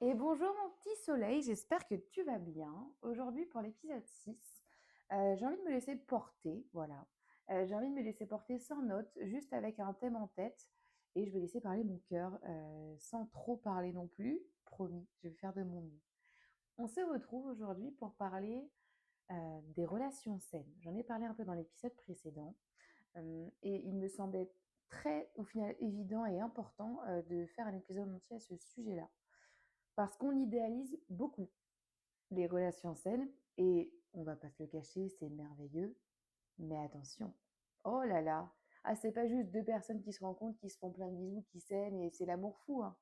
Et bonjour mon petit soleil, j'espère que tu vas bien. Aujourd'hui pour l'épisode 6, j'ai envie de me laisser porter, voilà. J'ai envie de me laisser porter sans notes, juste avec un thème en tête et je vais laisser parler mon cœur, sans trop parler non plus. Promis, je vais faire de mon mieux. On se retrouve aujourd'hui pour parler, des relations saines. J'en ai parlé un peu dans l'épisode précédent, et il me semblait très, au final, évident et important, de faire un épisode entier à ce sujet-là. Parce qu'on idéalise beaucoup les relations saines et on va pas se le cacher, c'est merveilleux. Mais attention, oh là là, ah c'est pas juste deux personnes qui se rencontrent, qui se font plein de bisous, qui s'aiment et c'est l'amour fou, hein.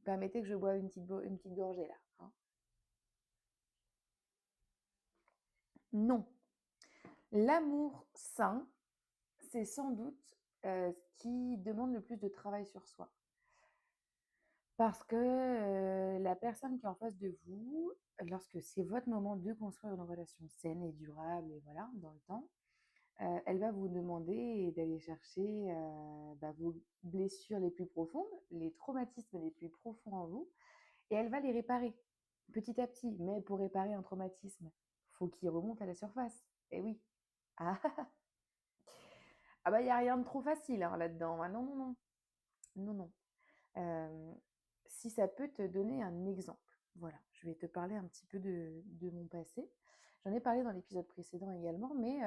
Permettez que je boive une petite gorgée là, hein. Non, l'amour sain, c'est sans doute ce qui demande le plus de travail sur soi. Parce que la personne qui est en face de vous, lorsque c'est votre moment de construire une relation saine et durable et voilà, dans le temps, elle va vous demander d'aller chercher, vos blessures les plus profondes, les traumatismes les plus profonds en vous et elle va les réparer, petit à petit. Mais pour réparer un traumatisme, faut qu'il remonte à la surface. Eh oui. Ah! Ah bah, il y a rien de trop facile, hein, là-dedans. Ah non, non, non. Non, non. Hem, Si ça peut te donner un exemple, voilà, je vais te parler un petit peu de mon passé. J'en ai parlé dans l'épisode précédent également, mais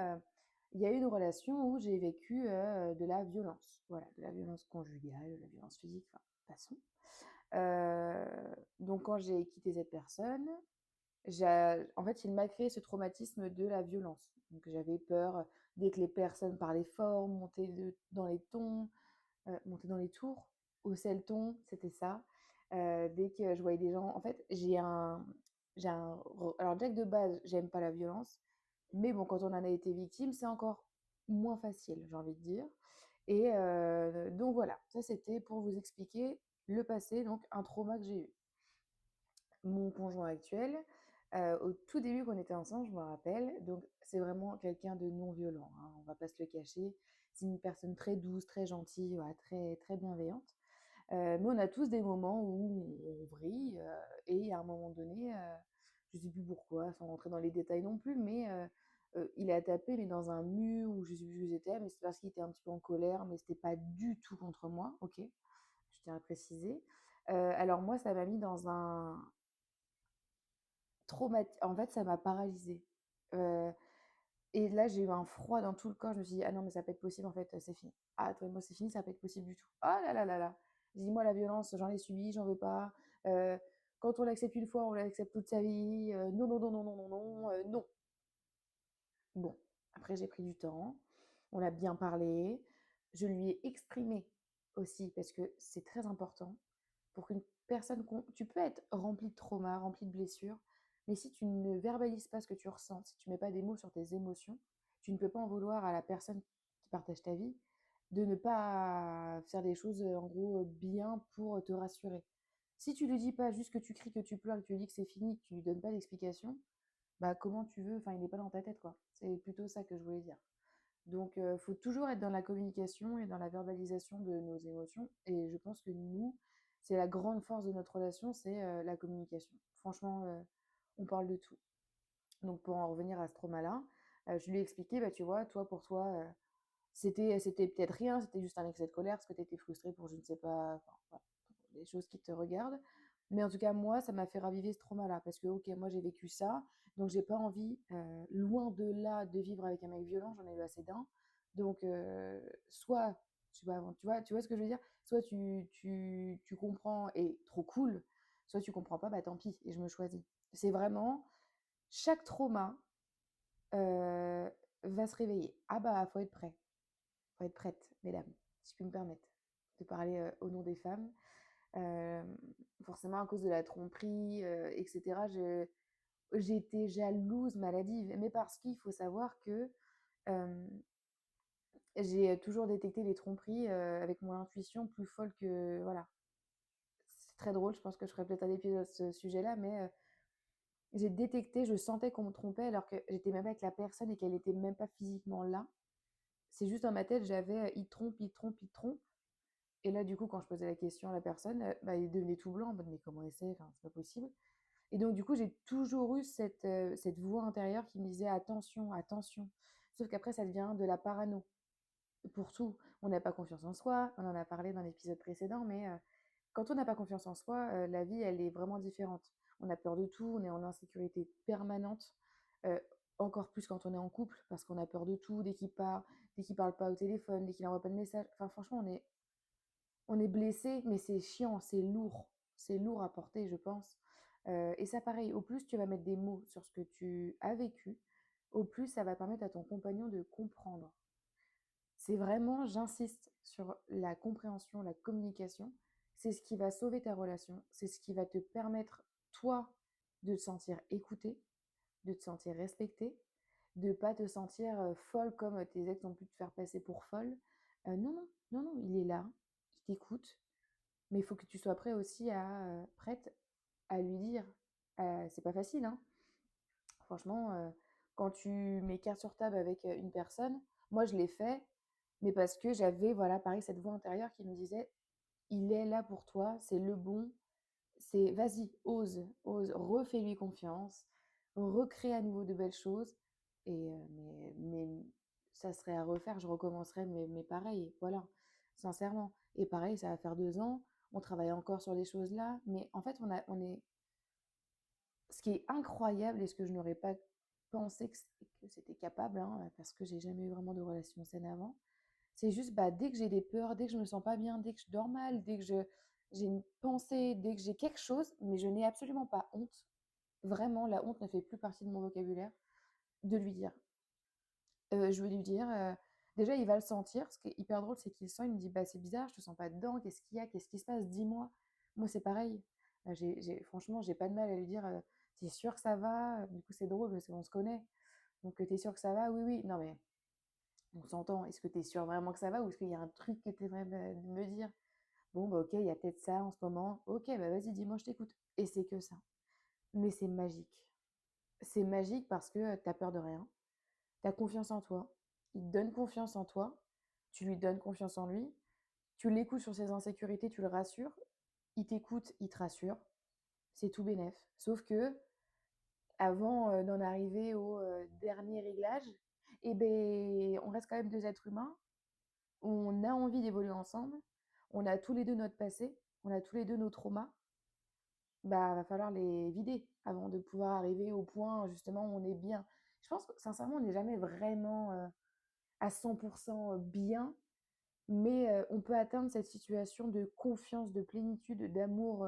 il y a eu une relation où j'ai vécu, de la violence, voilà, de la violence conjugale, de la violence physique, enfin, passons. Donc quand j'ai quitté cette personne, en fait, il m'a créé ce traumatisme de la violence. Donc j'avais peur, dès que les personnes parlaient fort, dans les tons, monter dans les tours, hausser le ton, c'était ça. Dès que je voyais des gens, en fait, alors déjà que de base, j'aime pas la violence, mais bon, quand on en a été victime, c'est encore moins facile, j'ai envie de dire. Et donc voilà, ça c'était pour vous expliquer le passé, donc un trauma que j'ai eu. Mon conjoint actuel, au tout début qu'on était ensemble, je me rappelle, donc c'est vraiment quelqu'un de non violent, hein, on va pas se le cacher. C'est une personne très douce, très gentille, voilà, très, très bienveillante. Mais on a tous des moments où on vrille, et à un moment donné, je sais plus pourquoi, sans rentrer dans les détails non plus, mais il a tapé mais dans un mur ou je sais plus où c'était, mais c'est parce qu'il était un petit peu en colère, mais c'était pas du tout contre moi, OK? Je tiens à préciser. Alors moi, ça m'a mis dans un en fait, ça m'a paralysée. Heu et là, j'ai eu un froid dans tout le corps. Je me suis dit: «Ah non, mais ça peut être possible, en fait, c'est fini. Ah, toi et moi, c'est fini, ça va pas être possible du tout. Oh là là là là!» J'ai dit: «Moi, la violence, j'en ai subi, j'en veux pas. Heu, Quand on l'accepte une fois, on l'accepte toute sa vie. Non, non, non, non, non, non, non, non». Bon, après j'ai pris du temps, on a bien parlé. Je lui ai exprimé aussi, parce que c'est très important pour qu'une personne tu peux être rempli de traumas, rempli de blessures, mais si tu ne verbalises pas ce que tu ressens, si tu mets pas des mots sur tes émotions, tu ne peux pas en vouloir à la personne qui partage ta vie de ne pas faire des choses, en gros, bien pour te rassurer. Si tu lui dis pas juste que tu cries, que tu pleures, que tu lui dis que c'est fini, que tu lui donnes pas d'explication, bah, comment tu veux, enfin, il n'est pas dans ta tête, quoi. C'est plutôt ça que je voulais dire. Donc, faut toujours être dans la communication et dans la verbalisation de nos émotions. Et je pense que nous, c'est la grande force de notre relation, c'est la communication. Franchement, on parle de tout. Donc, pour en revenir à ce trauma-là, je lui ai expliqué, bah, tu vois, toi, pour toi, c'était peut-être rien, c'était juste un excès de colère parce que tu étais frustrée pour je ne sais pas, enfin, voilà, des choses qui te regardent. Mais en tout cas, moi, ça m'a fait raviver ce trauma-là parce que, OK, moi, j'ai vécu ça, donc j'ai pas envie, loin de là, de vivre avec un mec violent, j'en ai eu assez d'un. Donc, soit, je sais pas, tu vois ce que je veux dire? Soit tu comprends et trop cool, soit tu comprends pas, bah tant pis et je me choisis. C'est vraiment chaque trauma, heu, va se réveiller. Ah bah, faut être prêt. Faut être prête, mesdames, si je puis me permettre de parler, au nom des femmes. Forcément à cause de la tromperie, et cetera, j'étais jalouse maladive. Mais parce qu'il faut savoir que, hem, j'ai toujours détecté les tromperies, avec mon intuition plus folle que voilà. C'est très drôle, je pense que je ferai peut-être un épisode sur ce sujet-là, mais j'ai détecté, je sentais qu'on me trompait alors que j'étais même pas avec la personne et qu'elle était même pas physiquement là. C'est juste dans ma tête, j'avais, il te trompe, il te trompe, il te trompe. Et là, du coup, quand je posais la question à la personne, bah, il devenait tout blanc en mode: «Mais comment elle sait? Enfin, c'est pas possible». Et donc du coup, j'ai toujours eu cette voix intérieure qui me disait: «Attention, attention». Sauf qu'après ça devient de la parano pour tout. On n'a pas confiance en soi, on en a parlé dans l'épisode précédent, mais quand on n'a pas confiance en soi, la vie, elle est vraiment différente. On a peur de tout, on est en insécurité permanente, heu, encore plus quand on est en couple parce qu'on a peur de tout, dès qu'il parle pas au téléphone, dès qu'il envoie pas de message. Enfin franchement, on est blessé, mais c'est chiant, c'est lourd à porter, je pense. Et ça, pareil, au plus tu vas mettre des mots sur ce que tu as vécu, au plus ça va permettre à ton compagnon de comprendre. C'est vraiment, j'insiste sur la compréhension, la communication. C'est ce qui va sauver ta relation, c'est ce qui va te permettre, toi, de te sentir écouté, de te sentir respecté, de pas te sentir folle comme tes ex ont pu te faire passer pour folle. Non, non, non, non, il est là, il t'écoute, mais il faut que tu sois prêt aussi prête à lui dire. C'est pas facile, hein. Franchement, quand tu mets carte sur table avec une personne, moi je l'ai fait, mais parce que j'avais, voilà, pareil, cette voix intérieure qui me disait: il est là pour toi, c'est le bon, c'est vas-y, ose, ose, refais-lui confiance, recrée à nouveau de belles choses. Et mais ça serait à refaire, je recommencerais, mais pareil, voilà, sincèrement. Et pareil, ça va faire 2 ans, on travaille encore sur des choses là, mais en fait, on est. Ce qui est incroyable et ce que je n'aurais pas pensé que c'était capable, hein, parce que j'ai jamais eu vraiment de relation saine avant, c'est juste, bah, dès que j'ai des peurs, dès que je me sens pas bien, dès que je dors mal, dès que j'ai une pensée, dès que j'ai quelque chose, mais je n'ai absolument pas honte. Vraiment, la honte ne fait plus partie de mon vocabulaire, de lui dire. Je vais lui dire, déjà il va le sentir. Ce qui est hyper drôle, c'est qu'il le sent, il me dit: «Bah, c'est bizarre, je te sens pas dedans, qu'est-ce qu'il y a? Qu'est-ce qui se passe? Dis-moi». Moi, c'est pareil. Franchement, j'ai pas de mal à lui dire, «Tu sûr que ça va?» Du coup, c'est drôle parce qu'on se connaît. Donc, «Tu sûr que ça va?» «Oui, oui». Non mais on s'entend. Est-ce que tu es sûre vraiment que ça va ou est-ce qu'il y a un truc que tu aimerais me dire? Bon, bah, OK, il y a peut-être ça en ce moment. OK, bah, vas-y, dis-moi, je t'écoute. Et c'est que ça. Mais c'est magique. C'est magique parce que tu peur de rien. Tu as confiance en toi. Il te donne confiance en toi. Tu lui donnes confiance en lui. Tu l'écoutes sur ses insécurités, tu le rassures. Il t'écoute, il te rassure. C'est tout bénef. Sauf que avant d'en arriver au dernier réglage, eh ben, on reste quand même 2 êtres humains. On a envie d'évoluer ensemble. On a tous les deux notre passé. On a tous les deux nos traumas. Bah, va falloir les vider avant de pouvoir arriver au point justement où on est bien. Je pense que sincèrement, on n'est jamais vraiment à 100% bien, mais on peut atteindre cette situation de confiance, de plénitude, d'amour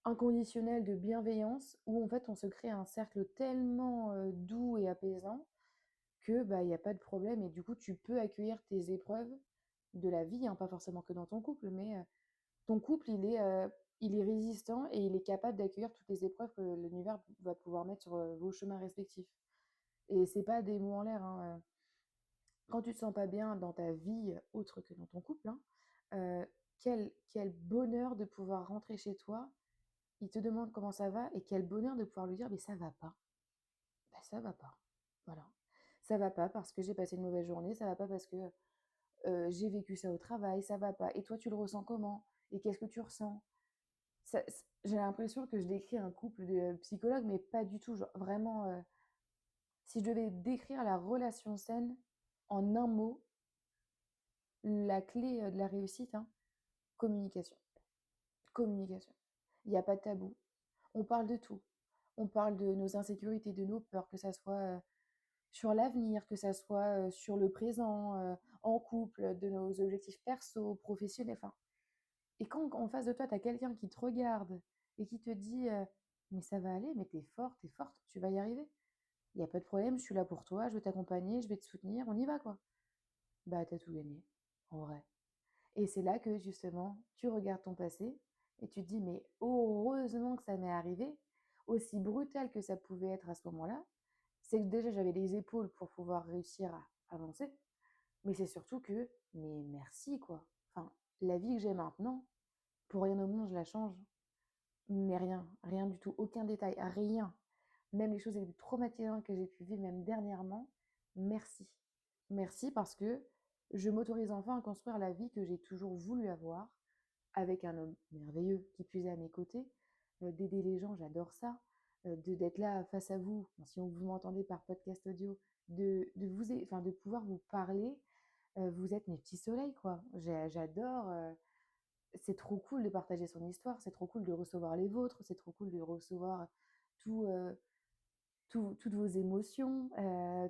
inconditionnel, de bienveillance, où en fait on se crée un cercle tellement doux et apaisant que bah il n'y a pas de problème et du coup tu peux accueillir tes épreuves de la vie, hein, pas forcément que dans ton couple, mais ton couple il est résistant et il est capable d'accueillir toutes les épreuves que l'univers va pouvoir mettre sur vos chemins respectifs. Et c'est pas des mots en l'air, hein. Quand tu te sens pas bien dans ta vie autre que dans ton couple, hein, quel bonheur de pouvoir rentrer chez toi. Il te demande comment ça va et quel bonheur de pouvoir lui dire: «Mais ça va pas». Bah, ça va pas. Voilà. Ça va pas parce que j'ai passé une mauvaise journée, ça va pas parce que, j'ai vécu ça au travail, ça va pas. Et toi, tu le ressens comment? Et qu'est-ce que tu ressens? J'ai l'impression que je décris un couple de psychologues, mais pas du tout. Genre, vraiment, si je devais décrire la relation saine en un mot, la clé de la réussite, hein, communication. Communication. Il n'y a pas de tabou. On parle de tout. On parle de nos insécurités, de nos peurs, que ça soit sur l'avenir, que ça soit sur le présent, en couple, de nos objectifs perso, professionnels. Enfin, et quand en face de toi, tu as quelqu'un qui te regarde et qui te dit mais ça va aller, mais t'es forte, tu vas y arriver. Il n'y a pas de problème, je suis là pour toi, je vais t'accompagner, je vais te soutenir, on y va quoi. Bah, t'as tout gagné, en vrai. Et c'est là que justement, tu regardes ton passé et tu te dis, mais heureusement que ça m'est arrivé, aussi brutal que ça pouvait être à ce moment-là, c'est que déjà j'avais les épaules pour pouvoir réussir à avancer, mais c'est surtout que, mais merci quoi. Enfin, la vie que j'ai maintenant, pour rien au monde, je la change. Mais rien, rien du tout, aucun détail, rien. Même les choses les plus traumatisantes que j'ai pu vivre, même dernièrement, merci. Merci parce que je m'autorise enfin à construire la vie que j'ai toujours voulu avoir, avec un homme merveilleux qui plus est à mes côtés, d'aider les gens, j'adore ça, d'être là face à vous, si vous m'entendez par podcast audio, enfin, de pouvoir vous parler. Vous êtes mes petits soleils, quoi. J'adore. C'est trop cool de partager son histoire, c'est trop cool de recevoir les vôtres, c'est trop cool de recevoir tout, toutes vos émotions,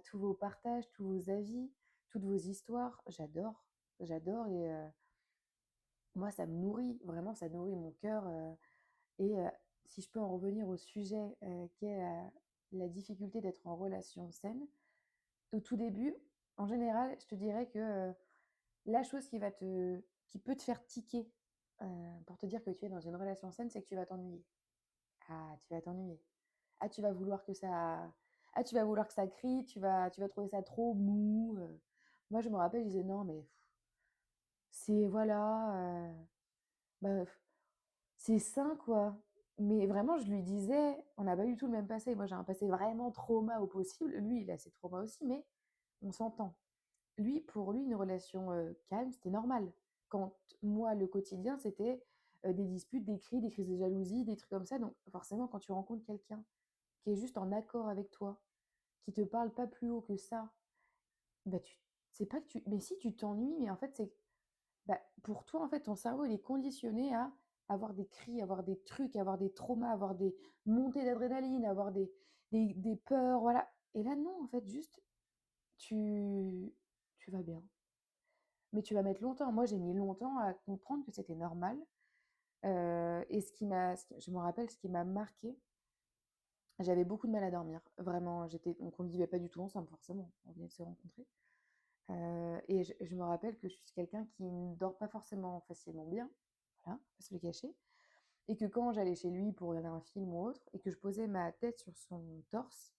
tous vos partages, tous vos avis, toutes vos histoires. J'adore, j'adore et moi, ça me nourrit, vraiment, ça nourrit mon cœur. Et si je peux en revenir au sujet qui est la difficulté d'être en relation saine, au tout début, en général, je te dirais que la chose qui peut te faire tiquer pour te dire que tu es dans une relation saine, c'est que tu vas t'ennuyer. Ah, tu vas t'ennuyer. Ah, tu vas vouloir que ça. Ah, tu vas vouloir que ça crie, tu vas trouver ça trop mou. Moi, je me rappelle, je disais non, mais c'est voilà, bah, c'est sain, quoi. Mais vraiment, je lui disais, on n'a pas du tout le même passé. Moi, j'ai un passé vraiment trauma au possible. Lui, il a ses traumas aussi, mais on s'entend. Lui, pour lui, une relation calme, c'était normal. Quand moi, le quotidien, c'était des disputes, des cris, des crises de jalousie, des trucs comme ça. Donc, forcément, quand tu rencontres quelqu'un qui est juste en accord avec toi, qui te parle pas plus haut que ça, bah, c'est pas que tu. Mais si tu t'ennuies, mais en fait, c'est bah, pour toi, en fait, ton cerveau, il est conditionné à avoir des cris, avoir des trucs, avoir des traumas, avoir des montées d'adrénaline, avoir des peurs, voilà. Et là, non, en fait, juste, tu vas bien. Mais tu vas mettre longtemps. Moi, j'ai mis longtemps à comprendre que c'était normal. Et je me rappelle, ce qui m'a marqué, j'avais beaucoup de mal à dormir. Vraiment, donc on ne vivait pas du tout ensemble, forcément. On venait de se rencontrer. Et je me rappelle que je suis quelqu'un qui ne dort pas forcément facilement bien, voilà, faut pas se le cacher. Et que quand j'allais chez lui pour regarder un film ou autre, et que je posais ma tête sur son torse,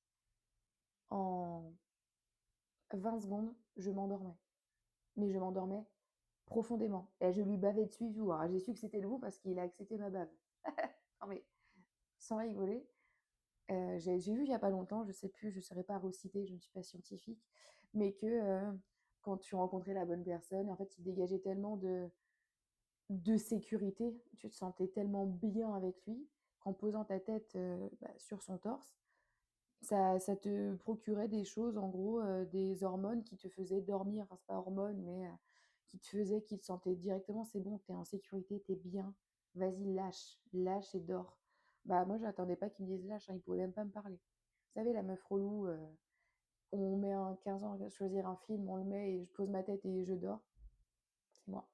en 20 secondes, je m'endormais. Mais je m'endormais profondément. Et je lui bavais dessus et tout. Alors j'ai su que c'était le bon parce qu'il a accepté ma bave. Non mais, sans rigoler. J'ai vu il n'y a pas longtemps, je sais plus, je ne saurais pas reciter, je ne suis pas scientifique, mais que quand tu rencontrais la bonne personne, en fait, il dégageait tellement de sécurité, tu te sentais tellement bien avec lui, qu'en posant ta tête sur son torse, ça te procurait des choses, en gros, des hormones qui te faisaient dormir, enfin, c'est pas hormones, mais qui te sentais directement, c'est bon, t'es en sécurité, t'es bien, vas-y, lâche, lâche et dors. Bah, moi, j'attendais pas qu'ils me disent lâche, hein, ils pouvaient même pas me parler. Vous savez, la meuf relou, on met un 15 ans à choisir un film, on le met et je pose ma tête et je dors, c'est moi.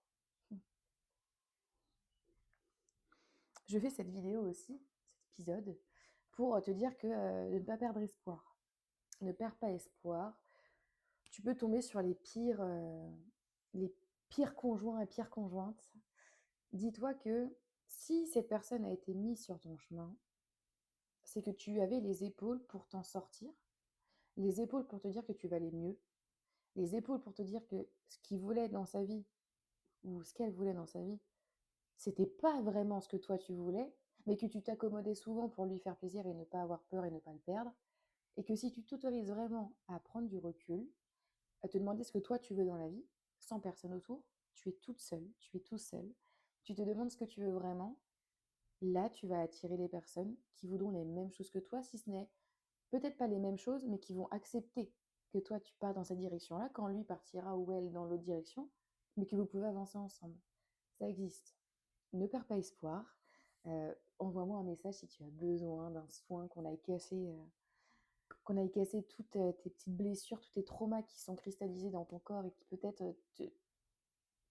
Je fais cette vidéo aussi, cet épisode, pour te dire que de ne pas perdre espoir. Ne perds pas espoir. Tu peux tomber sur les pires conjoints et pires conjointes. Dis-toi que si cette personne a été mise sur ton chemin, c'est que tu avais les épaules pour t'en sortir, les épaules pour te dire que tu valais mieux, les épaules pour te dire que ce qu'il voulait dans sa vie ou ce qu'elle voulait dans sa vie, c'était pas vraiment ce que toi tu voulais, mais que tu t'accommodais souvent pour lui faire plaisir et ne pas avoir peur et ne pas le perdre, et que si tu t'autorises vraiment à prendre du recul, à te demander ce que toi tu veux dans la vie, sans personne autour, tu es toute seule, tu es tout seul, tu te demandes ce que tu veux vraiment, là tu vas attirer les personnes qui voudront les mêmes choses que toi, si ce n'est peut-être pas les mêmes choses, mais qui vont accepter que toi tu pars dans cette direction-là, quand lui partira ou elle dans l'autre direction, mais que vous pouvez avancer ensemble. Ça existe. Ne perds pas espoir. Envoie-moi un message si tu as besoin d'un soin, qu'on aille casser toutes tes petites blessures, tous tes traumas qui sont cristallisés dans ton corps et qui peut-être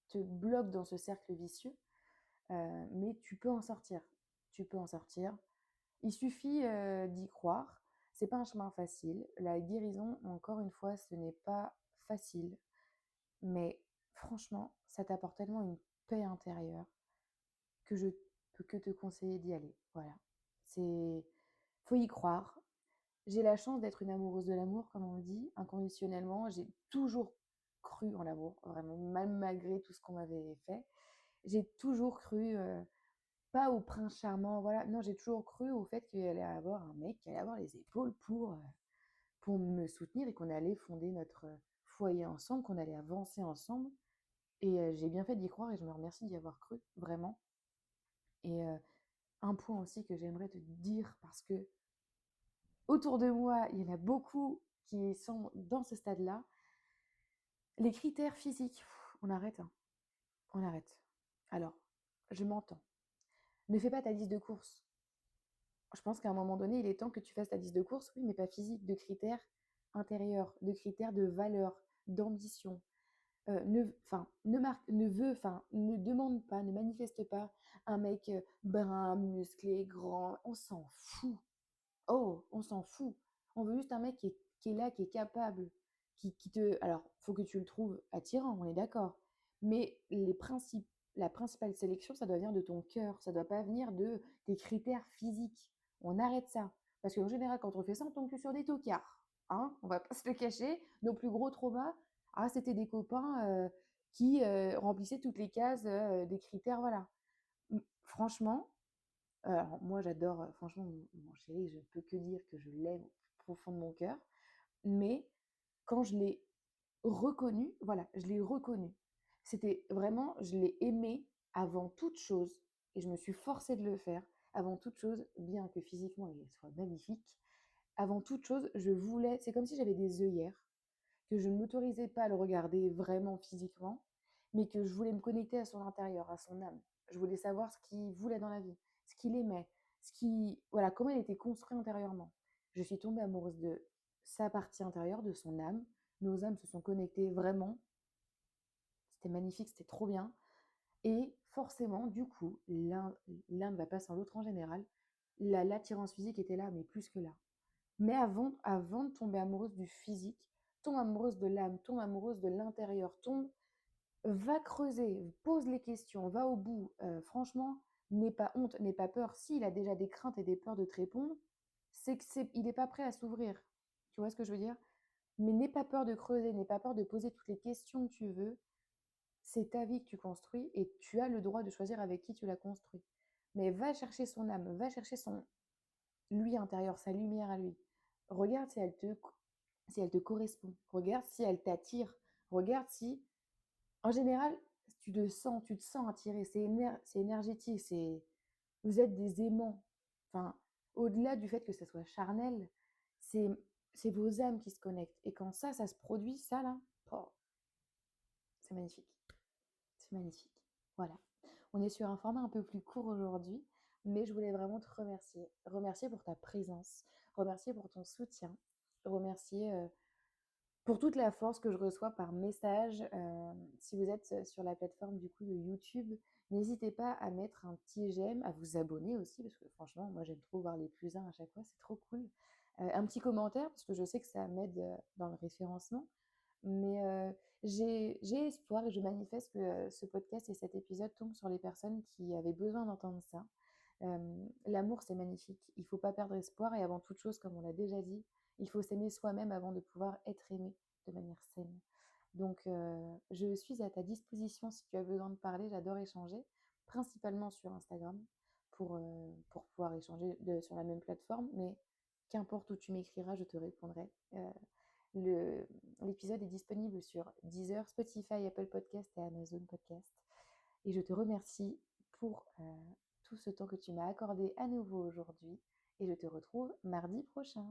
te bloquent dans ce cercle vicieux. Mais tu peux en sortir. Tu peux en sortir. Il suffit d'y croire. C'est pas un chemin facile. La guérison, encore une fois, ce n'est pas facile. Mais franchement, ça t'apporte tellement une paix intérieure que je peux que te conseiller d'y aller. Voilà. Faut y croire. J'ai la chance d'être une amoureuse de l'amour, comme on dit, inconditionnellement. J'ai toujours cru en l'amour, vraiment, même malgré tout ce qu'on m'avait fait. J'ai toujours cru, pas au prince charmant, voilà. Non, j'ai toujours cru au fait qu'il allait avoir un mec qui allait avoir les épaules pour me soutenir et qu'on allait fonder notre foyer ensemble, qu'on allait avancer ensemble. Et j'ai bien fait d'y croire et je me remercie d'y avoir cru, vraiment. Et un point aussi que j'aimerais te dire, parce que autour de moi, il y en a beaucoup qui sont dans ce stade-là. Les critères physiques, on arrête, hein. On arrête. Alors, je m'entends. Ne fais pas ta liste de courses. Je pense qu'à un moment donné, il est temps que tu fasses ta liste de courses, oui, mais pas physique, de critères intérieurs, de critères de valeur, d'ambition. Ne demande pas, ne manifeste pas un mec brun, musclé, grand. On s'en fout. Oh, on s'en fout. On veut juste un mec qui est là, qui est capable, qui te. Alors, faut que tu le trouves attirant, on est d'accord. Mais la principale sélection, ça doit venir de ton cœur. Ça doit pas venir de tes critères physiques. On arrête ça. Parce qu'en général, quand on fait ça, on tombe que sur des tocards. Hein, on va pas se le cacher. Nos plus gros traumas, ah, c'était des copains qui remplissaient toutes les cases des critères, voilà. Franchement, alors moi j'adore, franchement, mon chéri, je ne peux que dire que je l'aime au plus profond de mon cœur. Mais quand je l'ai reconnu, voilà, je l'ai reconnu. C'était vraiment, je l'ai aimé avant toute chose, et je me suis forcée de le faire. Avant toute chose, bien que physiquement il soit magnifique, avant toute chose, je voulais, c'est comme si j'avais des œillères, que je ne m'autorisais pas à le regarder vraiment physiquement, mais que je voulais me connecter à son intérieur, à son âme. Je voulais savoir ce qu'il voulait dans la vie, ce qu'il aimait, voilà, comment il était construit intérieurement. Je suis tombée amoureuse de sa partie intérieure, de son âme. Nos âmes se sont connectées vraiment. C'était magnifique, c'était trop bien. Et forcément, du coup, l'un va pas sans l'autre en général. L'attirance physique était là, mais plus que là. Mais avant de tomber amoureuse du physique, tombe amoureuse de l'âme, tombe amoureuse de l'intérieur, va creuser, pose les questions, va au bout. Franchement, n'aie pas honte, n'aie pas peur. S'il a déjà des craintes et des peurs de te répondre, il n'est pas prêt à s'ouvrir. Tu vois ce que je veux dire? Mais n'aie pas peur de creuser, n'aie pas peur de poser toutes les questions que tu veux. C'est ta vie que tu construis et tu as le droit de choisir avec qui tu la construis. Mais va chercher son âme, va chercher son lui intérieur, sa lumière à lui. Regarde si elle te correspond. Regarde si elle t'attire. Regarde si, en général, tu te sens attiré. C'est énergétique. Vous êtes des aimants. Enfin, au-delà du fait que ça soit charnel, c'est, c'est vos âmes qui se connectent. Et quand ça se produit, ça là, oh, c'est magnifique. C'est magnifique. Voilà. On est sur un format un peu plus court aujourd'hui, mais je voulais vraiment te remercier. Remercier pour ta présence, remercier pour ton soutien, remercier pour toute la force que je reçois par message. Si vous êtes sur la plateforme du coup de YouTube, n'hésitez pas à mettre un petit j'aime, à vous abonner aussi, parce que franchement, moi j'aime trop voir les plus un à chaque fois, c'est trop cool. Un petit commentaire, parce que je sais que ça m'aide dans le référencement. Mais j'ai espoir et je manifeste que ce podcast et cet épisode tombent sur les personnes qui avaient besoin d'entendre ça. L'amour, c'est magnifique. Il ne faut pas perdre espoir et avant toute chose, comme on l'a déjà dit, il faut s'aimer soi-même avant de pouvoir être aimé de manière saine. Donc, je suis à ta disposition si tu as besoin de parler. J'adore échanger, principalement sur Instagram, pour pouvoir échanger sur la même plateforme. Mais qu'importe où tu m'écriras, je te répondrai. L'épisode est disponible sur Deezer, Spotify, Apple Podcast et Amazon Podcast. Et je te remercie pour tout ce temps que tu m'as accordé à nouveau aujourd'hui. Et je te retrouve mardi prochain.